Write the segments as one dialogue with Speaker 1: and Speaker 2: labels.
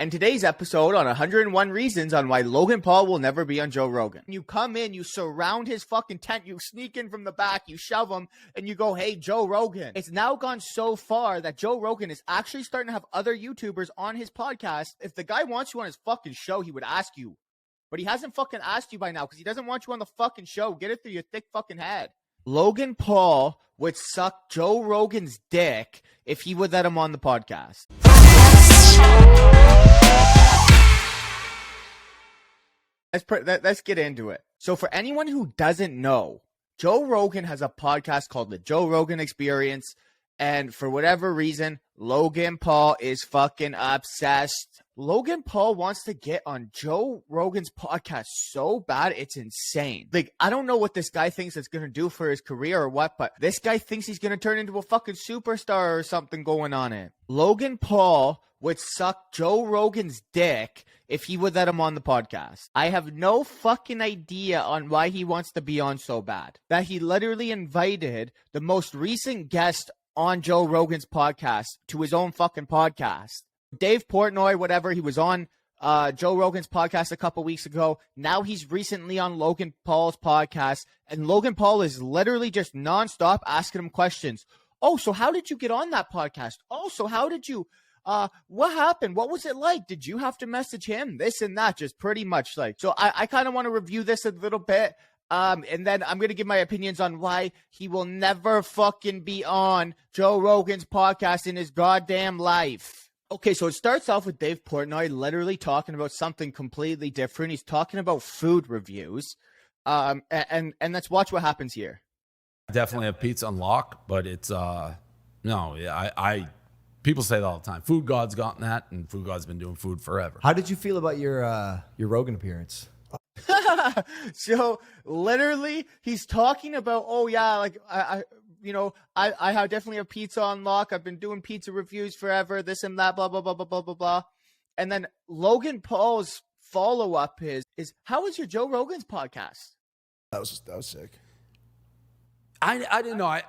Speaker 1: And today's episode on 101 Reasons on Why Logan Paul Will Never Be on Joe Rogan. You come in, you surround his fucking tent, you sneak in from the back, you shove him, and you go, hey, Joe Rogan. It's now gone so far that Joe Rogan is actually starting to have other YouTubers on his podcast. If the guy wants you on his fucking show, he would ask you. But he hasn't fucking asked you by now because he doesn't want you on the fucking show. Get it through your thick fucking head. Logan Paul would suck Joe Rogan's dick if he would let him on the podcast. Let's get into it. So for anyone who doesn't know, Joe Rogan has a podcast called The Joe Rogan Experience. And for whatever reason, Logan Paul is fucking obsessed. Logan Paul wants to get on Joe Rogan's podcast so bad, it's insane. Like, I don't know what this guy thinks it's going to do for his career or what, but this guy thinks he's going to turn into a fucking superstar or something going on it. Logan Paul would suck Joe Rogan's dick if he would let him on the podcast. I have no fucking idea on why he wants to be on so bad. That he literally invited the most recent guest on Joe Rogan's podcast to his own fucking podcast. Dave Portnoy, whatever, he was on Joe Rogan's podcast a couple weeks ago. Now he's recently on Logan Paul's podcast, and Logan Paul is literally just nonstop asking him questions. Oh, so how did you get on that podcast? Oh, so how did you, what happened? What was it like? Did you have to message him? This and that, just pretty much like. So I kind of want to review this a little bit. And then I'm going to give my opinions on why he will never fucking be on Joe Rogan's podcast in his goddamn life. Okay, so it starts off with Dave Portnoy literally talking about something completely different. He's talking about food reviews. And let's watch what happens here.
Speaker 2: I definitely have pizza on lock, but it's people say that all the time. Food God's gotten that, and Food God's been doing food forever.
Speaker 3: How did you feel about your Rogan appearance?
Speaker 1: So literally he's talking about, oh yeah, like I have definitely have pizza on lock. I've been doing pizza reviews forever, this and that, blah, blah, blah, blah, blah, blah, blah. And then Logan Paul's follow-up is how was your Joe Rogan's podcast?
Speaker 4: That was sick.
Speaker 2: I didn't know.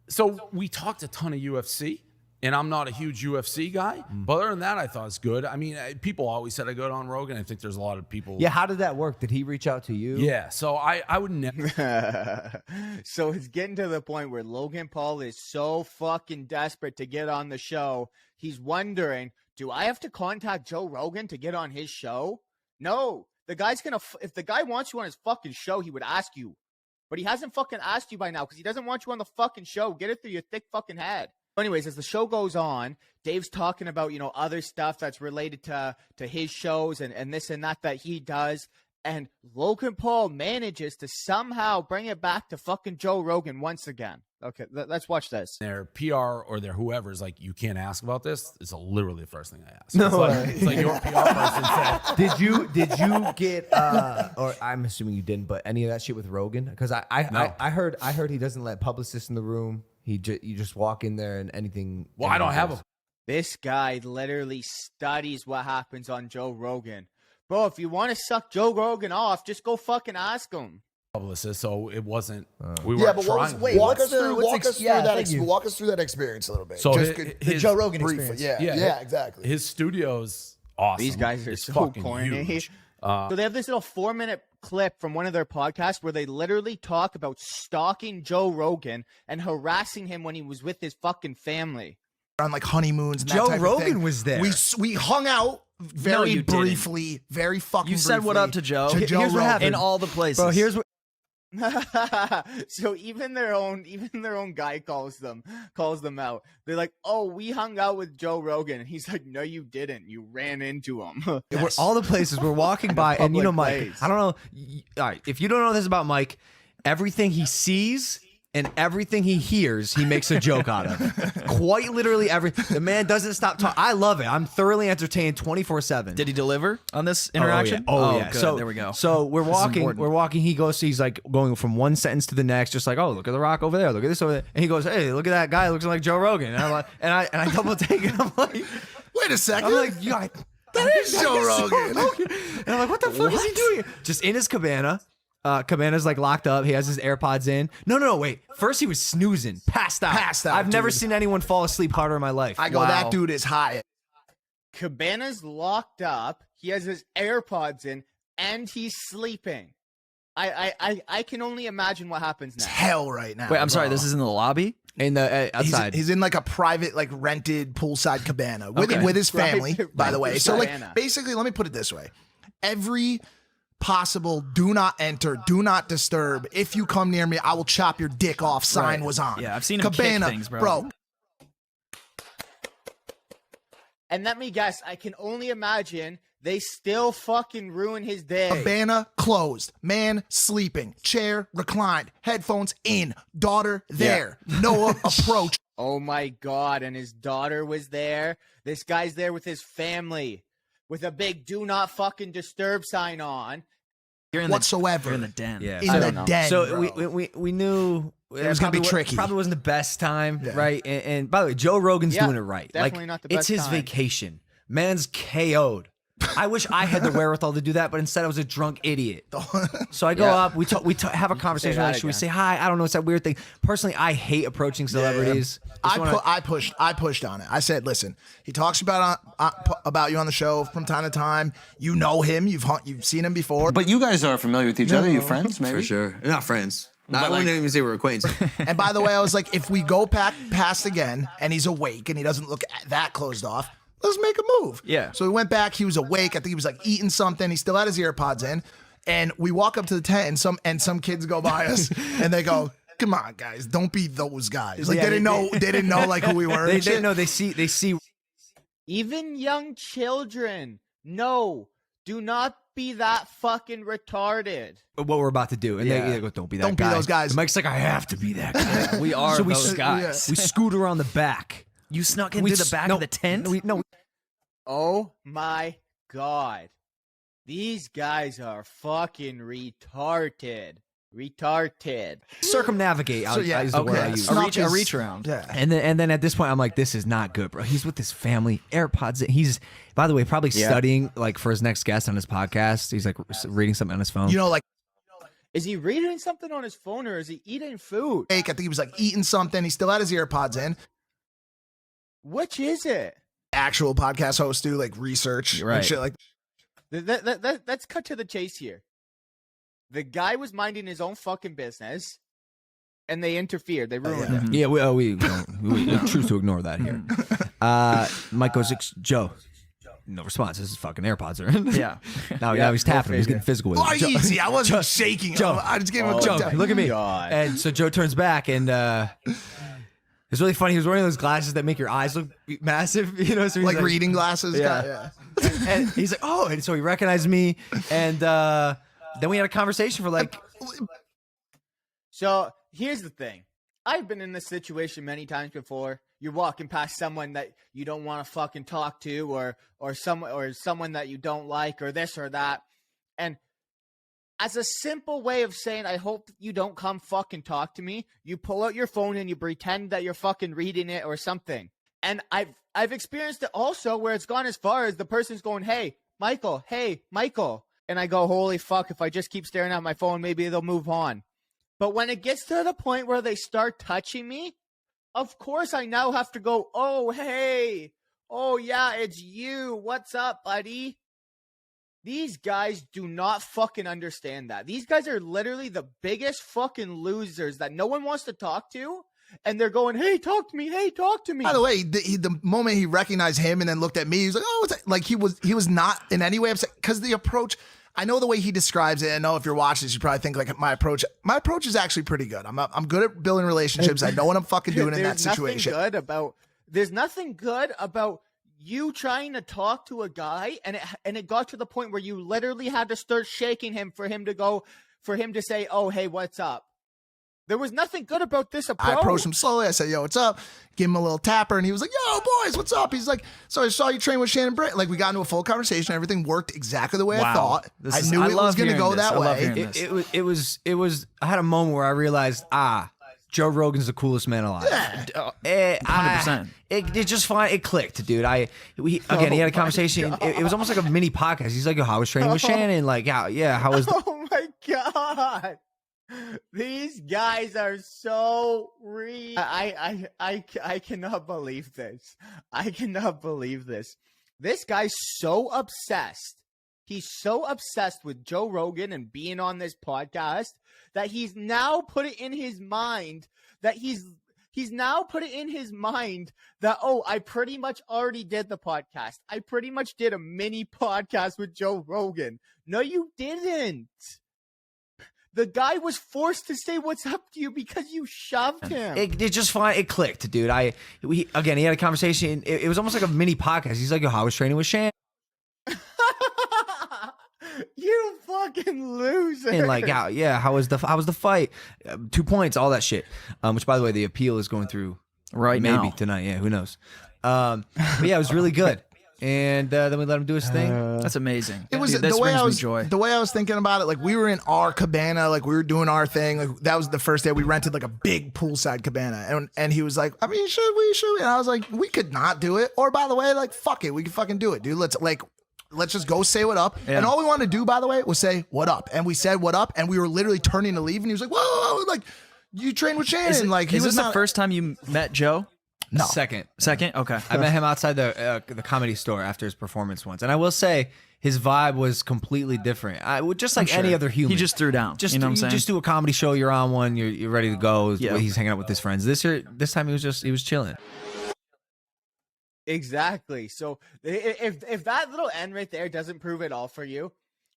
Speaker 2: So we talked a ton of UFC, and I'm not a huge UFC guy. But other than that, I thought it was good. I mean, people always said I go on Rogan. I think there's a lot of people.
Speaker 3: Yeah, how did that work? Did he reach out to you?
Speaker 2: Yeah, so I would never.
Speaker 1: So it's getting to the point where Logan Paul is so fucking desperate to get on the show. He's wondering, do I have to contact Joe Rogan to get on his show? No. The guy's going to, if the guy wants you on his fucking show, he would ask you. But he hasn't fucking asked you by now because he doesn't want you on the fucking show. Get it through your thick fucking head. Anyways, as the show goes on, Dave's talking about, other stuff that's related to his shows and this and that he does. And Logan Paul manages to somehow bring it back to fucking Joe Rogan once again. Okay, let's watch this.
Speaker 2: Their PR or their whoever's like, you can't ask about this. It's literally the first thing I ask.
Speaker 3: No,
Speaker 2: it's like your PR person said.
Speaker 3: Did you get or I'm assuming you didn't, but any of that shit with Rogan? Because I heard he doesn't let publicists in the room. You just walk in there and anything.
Speaker 2: Well, I don't have a.
Speaker 1: This guy literally studies what happens on Joe Rogan. Bro, if you want to suck Joe Rogan off, just go fucking ask him.
Speaker 2: Publicist, so it wasn't. We
Speaker 4: Yeah,
Speaker 2: were
Speaker 4: but
Speaker 2: trying.
Speaker 4: walk us through that experience a little bit.
Speaker 2: So
Speaker 4: Just
Speaker 3: the Joe Rogan
Speaker 4: briefly.
Speaker 3: experience.
Speaker 4: Yeah, exactly.
Speaker 2: His studio's awesome.
Speaker 1: These guys are
Speaker 2: It's
Speaker 1: so
Speaker 2: fucking
Speaker 1: corny.
Speaker 2: huge.
Speaker 1: So they have this little 4-minute clip from one of their podcasts where they literally talk about stalking Joe Rogan and harassing him when he was with his fucking family.
Speaker 4: On like honeymoons and that
Speaker 3: Joe
Speaker 4: type
Speaker 3: Rogan
Speaker 4: of thing.
Speaker 3: was there.
Speaker 4: We hung out very
Speaker 5: you didn't.
Speaker 4: briefly, very fucking
Speaker 5: You said what
Speaker 4: briefly
Speaker 5: up to Joe.
Speaker 4: To Joe
Speaker 3: Here's what
Speaker 4: Rogan.
Speaker 3: happened.
Speaker 5: In all the places.
Speaker 3: Bro, here's what.
Speaker 1: So even their own guy calls them out. They're like, "Oh, we hung out with Joe Rogan," and he's like, "No, you didn't. You ran into him."
Speaker 3: We're all the places we're walking by, and
Speaker 1: public
Speaker 3: Mike.
Speaker 1: place.
Speaker 3: I don't know. All right, if you don't know this about Mike, everything he sees and everything he hears, he makes a joke out of. Quite literally everything. The man doesn't stop talking. I love it. I'm thoroughly entertained 24/7.
Speaker 5: Did he deliver on this interaction?
Speaker 3: Oh yeah.
Speaker 5: Good.
Speaker 3: So
Speaker 5: there we go.
Speaker 3: So we're
Speaker 5: is
Speaker 3: walking.
Speaker 5: important.
Speaker 3: We're walking. He's like going from one sentence to the next, just like, oh, look at the rock over there. Look at this over there. And he goes, hey, look at that guy. Looks like Joe Rogan. And I'm like, and I double take it. I'm like,
Speaker 4: Wait a second.
Speaker 3: I'm like, yeah,
Speaker 4: that is Joe Rogan.
Speaker 3: And I'm like, what the fuck is he doing? Just in his cabana. Cabana's like locked up. He has his AirPods in. No, wait. First he was snoozing, passed out.
Speaker 4: Passed out,
Speaker 3: I've never
Speaker 4: dude.
Speaker 3: seen anyone fall asleep harder in my life.
Speaker 4: I go, that dude is high.
Speaker 1: Cabana's locked up. He has his AirPods in, and he's sleeping. I can only imagine what happens
Speaker 5: It's
Speaker 1: next.
Speaker 5: hell right now. Wait, I'm sorry. This is in the lobby?
Speaker 3: In the outside.
Speaker 5: He's in like a private, like rented poolside cabana with his family, by the way. So like basically, let me put it this way. Every possible do not enter, do not disturb. If you come near me, I will chop your dick off sign was on.
Speaker 6: Yeah, I've seen him kick things, bro.
Speaker 1: And let me guess, I can only imagine they still fucking ruin his day.
Speaker 5: Cabana closed. Man sleeping. Chair reclined. Headphones in. Daughter there. Noah approach.
Speaker 1: Oh my God. And his daughter was there. This guy's there with his family with a big do not fucking disturb sign on.
Speaker 5: Whatsoever.
Speaker 6: You're in the den.
Speaker 3: Yeah.
Speaker 5: In the den.
Speaker 3: So
Speaker 5: bro.
Speaker 3: we knew
Speaker 5: it was gonna be tricky.
Speaker 3: Probably wasn't the best time, right? And by the way, Joe Rogan's doing it right.
Speaker 1: Definitely
Speaker 3: like
Speaker 1: not the best
Speaker 3: it's his
Speaker 1: time.
Speaker 3: vacation. Man's KO'd. I wish I had the wherewithal to do that, but instead I was a drunk idiot. So I go up, we have a conversation. Like, we say hi. I don't know. It's that weird thing. Personally, I hate approaching celebrities.
Speaker 5: I pushed on it. I said, listen, he talks about you on the show from time to time. You know him. You've seen him before.
Speaker 7: But you guys are familiar with each other. You friends, maybe?
Speaker 3: For sure. We're not friends. I wouldn't even say we're acquaintances.
Speaker 5: And by the way, I was like, if we go past again and he's awake and he doesn't look that closed off, let's make a move.
Speaker 3: Yeah.
Speaker 5: So we went back. He was awake. I think he was like eating something. He still had his AirPods in. And we walk up to the tent and some kids go by us and they go, "Come on, guys, don't be those guys." Like they didn't know like who we were.
Speaker 3: They didn't know. They see.
Speaker 1: Even young children. No, do not be that fucking retarded.
Speaker 3: What we're about to do, and they go, "Don't be that
Speaker 5: Don't
Speaker 3: guy."
Speaker 5: be those guys.
Speaker 3: And Mike's like, "I have to be that guy."
Speaker 6: We are
Speaker 3: So
Speaker 6: those guys.
Speaker 3: We scoot around the back.
Speaker 6: You snuck into the back of the tent?
Speaker 1: Oh my God. These guys are fucking retarded.
Speaker 3: Circumnavigate. Is the word I use.
Speaker 6: A reach around.
Speaker 5: Yeah.
Speaker 3: And then at this point, I'm like, this is not good, bro. He's with his family, AirPods in. He's, by the way, probably studying like for his next guest on his podcast. He's like reading something on his phone.
Speaker 5: You know, like,
Speaker 1: is he reading something on his phone or is he eating food?
Speaker 5: I think he was like eating something. He still had his AirPods in.
Speaker 1: Which is it?
Speaker 5: Actual podcast hosts do like research and shit like
Speaker 1: Let's cut to the chase here. The guy was minding his own fucking business, and they interfered. They ruined it.
Speaker 3: Yeah, we choose to ignore that here. Mike goes, Joe. No response. His fucking AirPods are in.
Speaker 6: Yeah.
Speaker 3: Now he's tapping him. He's getting physical with him.
Speaker 5: Oh, easy. I wasn't shaking.
Speaker 3: Joe.
Speaker 5: I just gave him a
Speaker 3: Joe,
Speaker 5: quick tap.
Speaker 3: look at me.
Speaker 1: God.
Speaker 3: And so Joe turns back, and it's really funny. He was wearing those glasses that make your eyes look massive, you know, so he's
Speaker 5: Like reading glasses.
Speaker 3: Yeah. And he's like, oh, and so he recognized me, and then we had a conversation for like.
Speaker 1: So here's the thing. I've been in this situation many times before. You're walking past someone that you don't want to fucking talk to, or someone that you don't like, or this or that, and as a simple way of saying, I hope you don't come fucking talk to me, you pull out your phone and you pretend that you're fucking reading it or something. And I've experienced it also where it's gone as far as the person's going, hey, Michael. And I go, holy fuck, if I just keep staring at my phone, maybe they'll move on. But when it gets to the point where they start touching me, of course I now have to go, oh, hey. Oh, yeah, it's you. What's up, buddy? These guys do not fucking understand that. These guys are literally the biggest fucking losers that no one wants to talk to. And they're going, hey, talk to me. Hey, talk to me.
Speaker 5: By the way, the moment he recognized him and then looked at me, he was like, oh, it's like he was not in any way upset. Because the approach, I know the way he describes it. I know if you're watching this, you probably think like my approach is actually pretty good. I'm good at building relationships. I know what I'm fucking doing in that situation.
Speaker 1: There's nothing good about you trying to talk to a guy and it got to the point where you literally had to start shaking him for him to say, oh, hey, what's up? There was nothing good about this approach.
Speaker 5: I approached him slowly. I said, yo, what's up? Give him a little tapper. And he was like, yo, boys, what's up? He's like, so I saw you train with Shannon Britt. Like, we got into a full conversation. Everything worked exactly the way I thought. I knew it was going to go that way.
Speaker 3: It was, I had a moment where I realized, Joe Rogan's the coolest man alive.
Speaker 6: 100%.
Speaker 3: It just fine. It clicked, dude. He had a conversation. It was almost like a mini podcast. He's like, how I was training with Shannon. Like, how was
Speaker 1: Oh, my God. These guys are so real. I cannot believe this. I cannot believe this. This guy's so obsessed. He's so obsessed with Joe Rogan and being on this podcast that he's now put it in his mind that oh, I pretty much already did the podcast. I pretty much did a mini podcast with Joe Rogan. No, you didn't. The guy was forced to say what's up to you because you shoved him.
Speaker 3: It just fine. It clicked, dude. He had a conversation. It was almost like a mini podcast. He's like, "Yo, how I was training with Shan."
Speaker 1: You fucking loser.
Speaker 3: And like, how was the fight? 2 points, all that shit. Which, by the way, the appeal is going through maybe
Speaker 6: now.
Speaker 3: tonight. Yeah, who knows? But yeah, it was really good. And then we let him do his thing.
Speaker 6: That's amazing.
Speaker 5: It was
Speaker 6: Dude, this
Speaker 5: the way
Speaker 6: brings
Speaker 5: I
Speaker 6: me
Speaker 5: was
Speaker 6: joy.
Speaker 5: the way I was thinking about it. Like we were in our cabana, like we were doing our thing. Like that was the first day we rented like a big poolside cabana, and he was like, I mean, should we? And I was like, we could not do it. Or by the way, like fuck it, we can fucking do it, dude. Let's just go say what up.
Speaker 6: Yeah.
Speaker 5: And all we wanted to do, by the way, was say what up. And we said what up, and we were literally turning to leave, and he was like, whoa, like you trained with Shannon.
Speaker 6: Is this the first time you met Joe?
Speaker 5: No.
Speaker 3: Second.
Speaker 6: Okay.
Speaker 3: I met him outside the comedy store after his performance once, and I will say his vibe was completely different. Just like any other human.
Speaker 6: He just threw down.
Speaker 3: Just
Speaker 6: you know what I'm saying?
Speaker 3: just do a comedy show. You're on one. You're ready to go.
Speaker 6: Yeah.
Speaker 3: He's hanging out with his friends. This time he was chilling.
Speaker 1: Exactly. So if that little end right there doesn't prove it all for you,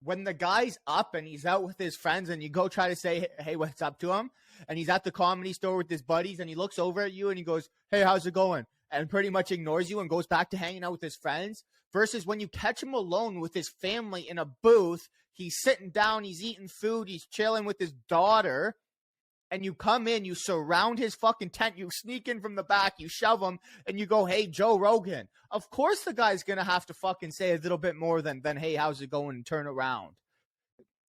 Speaker 1: when the guy's up and he's out with his friends and you go try to say, hey, what's up to him? And he's at the comedy store with his buddies and he looks over at you and he goes, hey, how's it going? And pretty much ignores you and goes back to hanging out with his friends. Versus when you catch him alone with his family in a booth, he's sitting down, he's eating food, he's chilling with his daughter. And you come in, you surround his fucking tent, you sneak in from the back, you shove him, and you go, hey, Joe Rogan. Of course the guy's going to have to fucking say a little bit more than hey, how's it going, and turn around.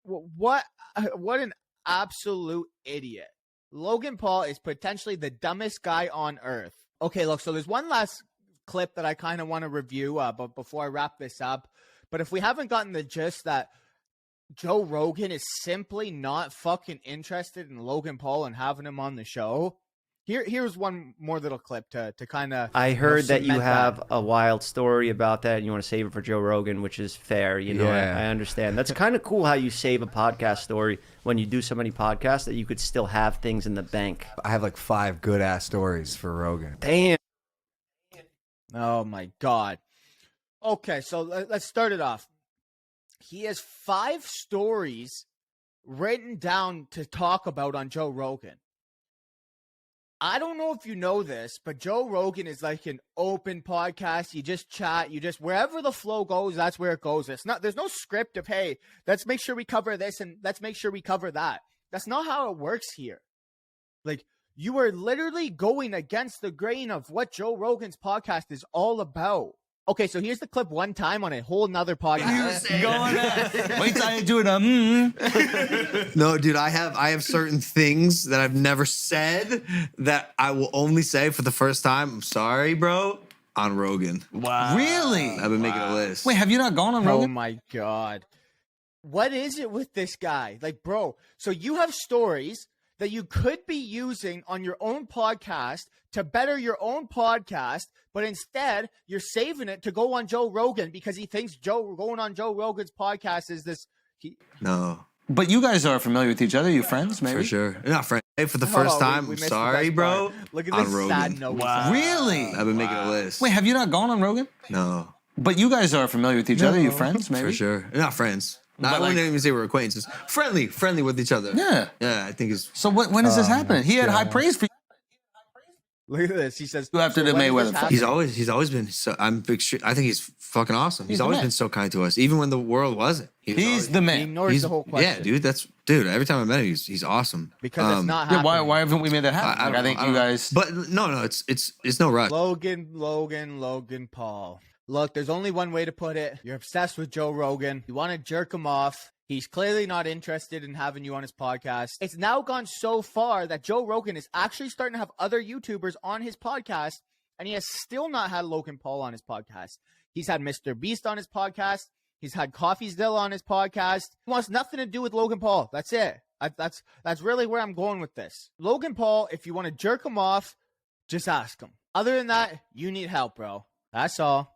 Speaker 1: What an absolute idiot. Logan Paul is potentially the dumbest guy on earth. Okay, look, so there's one last clip that I kind of want to review but before I wrap this up. But if we haven't gotten the gist that Joe Rogan is simply not fucking interested in Logan Paul and having him on the show. Here's one more little clip to kind of.
Speaker 8: I heard that you have a wild story about that and you want to save it for Joe Rogan, which is fair. You know,
Speaker 3: Yeah.
Speaker 8: I understand. That's kind of cool how you save a podcast story when you do so many podcasts that you could still have things in the bank.
Speaker 9: I have like 5 good ass stories for Rogan.
Speaker 8: Damn.
Speaker 1: Oh my God. Okay, so let's start it off. He has 5 stories written down to talk about on Joe Rogan. I don't know if you know this, but Joe Rogan is like an open podcast. You just chat. You just, wherever the flow goes, that's where it goes. There's no script of, hey, let's make sure we cover this and let's make sure we cover that. That's not how it works here. Like, you are literally going against the grain of what Joe Rogan's podcast is all about. Okay, so here's the clip one time on a whole nother podcast.
Speaker 7: Wait till I do it.
Speaker 9: No, dude, I have certain things that I've never said that I will only say for the first time. I'm sorry, bro. On Rogan.
Speaker 7: Wow. Really?
Speaker 9: I've been making a list.
Speaker 7: Wait, have you not gone on
Speaker 1: Oh
Speaker 7: Rogan?
Speaker 1: my God. What is it with this guy? Like, bro, so you have stories that you could be using on your own podcast to better your own podcast, but instead you're saving it to go on Joe Rogan because he thinks going on Joe Rogan's podcast is this.
Speaker 9: No,
Speaker 7: But you guys are familiar with each other. You friends, maybe?
Speaker 9: for sure. Not friend. Hey, for the first time,
Speaker 1: we
Speaker 9: I'm
Speaker 1: missed the
Speaker 9: sorry,
Speaker 1: best
Speaker 9: bro.
Speaker 1: part. Look at
Speaker 9: On
Speaker 1: this
Speaker 9: Rogan.
Speaker 1: sad note.
Speaker 7: Wow. Really?
Speaker 9: I've been making a list.
Speaker 7: Wait, have you not gone on Rogan?
Speaker 9: No,
Speaker 7: But you guys are familiar with each other. You friends, maybe?
Speaker 9: for sure. Not friends.
Speaker 7: But
Speaker 9: I wouldn't
Speaker 7: like-
Speaker 9: even say we're acquaintances. Friendly with each other.
Speaker 7: Yeah.
Speaker 9: Yeah, I think it's.
Speaker 7: So when is this happening? He had high praise for
Speaker 1: Look at this. He says,
Speaker 7: you after the
Speaker 1: when did this
Speaker 7: Mayweather
Speaker 1: happen?
Speaker 7: fight.
Speaker 9: He's always been so. I think he's fucking awesome. He's
Speaker 7: the
Speaker 9: always
Speaker 7: man.
Speaker 9: been so kind to us, even when the world wasn't.
Speaker 7: He's the
Speaker 1: He
Speaker 7: man.
Speaker 1: ignores the whole question.
Speaker 9: Yeah, dude. Every time I met him, he's awesome.
Speaker 1: Because it's not
Speaker 7: Yeah,
Speaker 1: happening.
Speaker 7: why haven't we made that happen? I think you guys.
Speaker 9: But no, it's no rush.
Speaker 1: Logan Paul. Look, there's only one way to put it. You're obsessed with Joe Rogan. You want to jerk him off. He's clearly not interested in having you on his podcast. It's now gone so far that Joe Rogan is actually starting to have other YouTubers on his podcast, and he has still not had Logan Paul on his podcast. He's had Mr. Beast on his podcast. He's had Coffee Still on his podcast. He wants nothing to do with Logan Paul. That's it. That's really where I'm going with this. Logan Paul, if you want to jerk him off, just ask him. Other than that, you need help, bro. That's all.